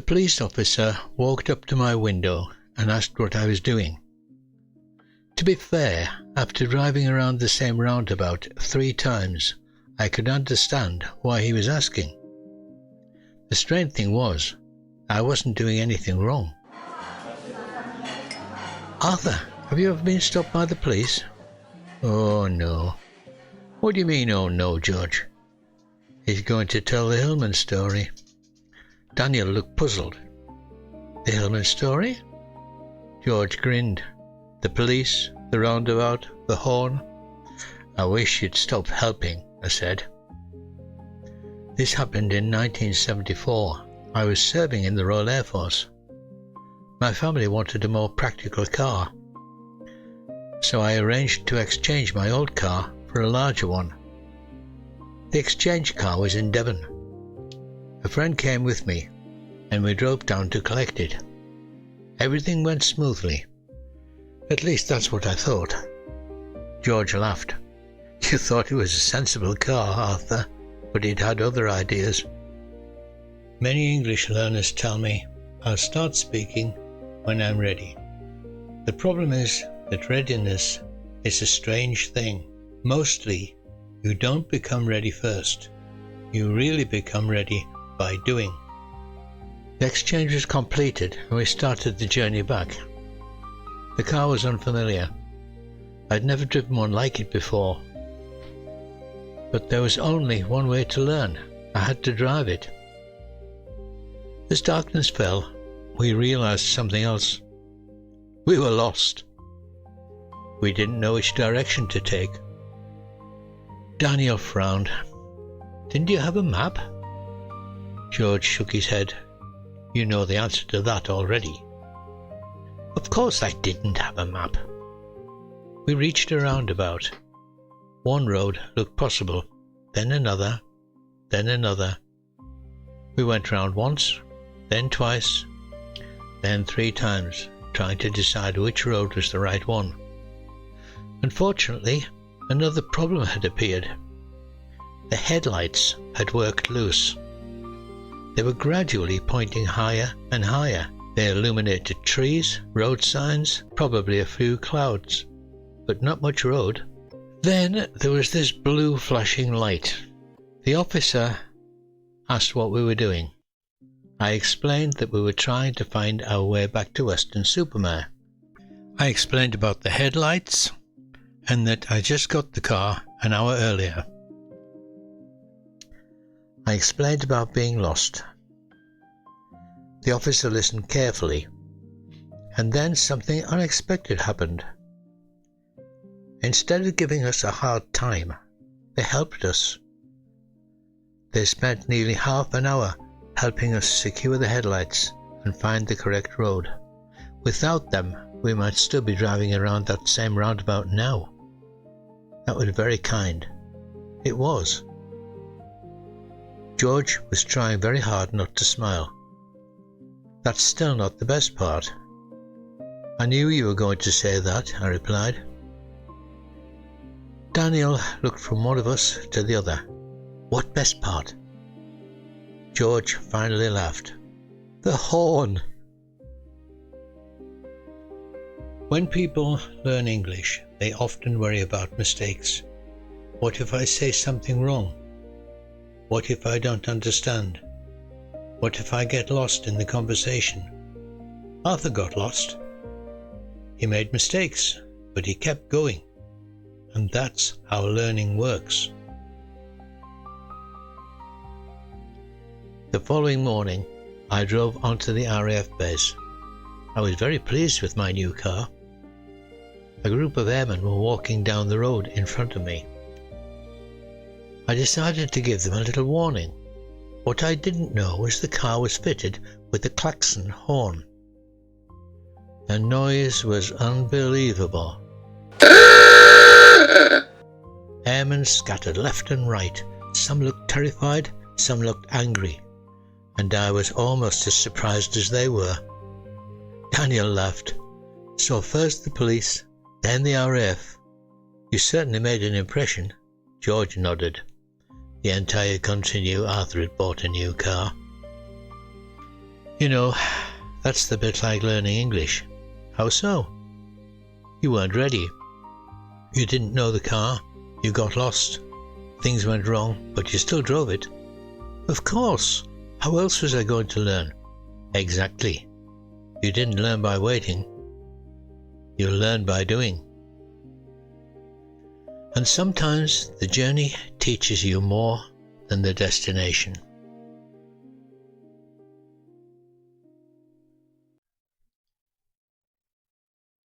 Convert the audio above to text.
police officer walked up to my window and asked what I was doing. To be fair, after driving around the same roundabout 3 times, I could understand why he was asking. The strange thing was, I wasn't doing anything wrong. "Arthur, have you ever been stopped by the police?" "Oh, no." "What do you mean, oh no, George?" "He's going to tell the Hillman story." Daniel looked puzzled. "The Hillman story?" George grinned. "The police, the roundabout, the horn. I wish you'd stop helping," I said. This happened in 1974. I was serving in the Royal Air Force. My family wanted a more practical car, so I arranged to exchange my old car for a larger one. The exchange car was in Devon. A friend came with me, and we drove down to collect it. Everything went smoothly. At least that's what I thought. George laughed. "You thought it was a sensible car, Arthur, but it had other ideas." Many English learners tell me I'll start speaking when I'm ready. The problem is that readiness is a strange thing. Mostly, you don't become ready first. You really become ready by doing. The exchange was completed and we started the journey back. The car was unfamiliar. I'd never driven one like it before. But there was only one way to learn. I had to drive it. As darkness fell, we realized something else. We were lost. We didn't know which direction to take. Daniel frowned. "Didn't you have a map?" George shook his head. "You know the answer to that already." "Of course I didn't have a map." We reached a roundabout. One road looked possible, then another, then another. We went round once, then twice, then 3 times, trying to decide which road was the right one. Unfortunately, another problem had appeared. The headlights had worked loose. They were gradually pointing higher and higher. They illuminated trees, road signs, probably a few clouds, but not much road. Then there was this blue flashing light. The officer asked what we were doing. I explained that we were trying to find our way back to Weston-super-Mare. I explained about the headlights and that I just got the car an hour earlier. I explained about being lost. The officer listened carefully, and then something unexpected happened. Instead of giving us a hard time, they helped us. They spent nearly half an hour helping us secure the headlights and find the correct road. Without them, we might still be driving around that same roundabout now. That was very kind. It was. George was trying very hard not to smile. "That's still not the best part." "I knew you were going to say that," I replied. Daniel looked from one of us to the other. "What best part?" George finally laughed. "The horn!" When people learn English, they often worry about mistakes. What if I say something wrong? What if I don't understand? What if I get lost in the conversation? Arthur got lost. He made mistakes, but he kept going. And that's how learning works. The following morning, I drove onto the RAF base. I was very pleased with my new car. A group of airmen were walking down the road in front of me. I decided to give them a little warning. What I didn't know was the car was fitted with a klaxon horn. The noise was unbelievable. Airmen scattered left and right. Some looked terrified, some looked angry, and I was almost as surprised as they were. Daniel laughed. "So first the police, then the RAF. You certainly made an impression." George nodded. The entire country knew Arthur had bought a new car. You know, that's the bit like learning English. How so? You weren't ready. You didn't know the car. You got lost. Things went wrong, but you still drove it. Of course. How else was I going to learn? Exactly. You didn't learn by waiting. You learn by doing. And sometimes the journey teaches you more than the destination.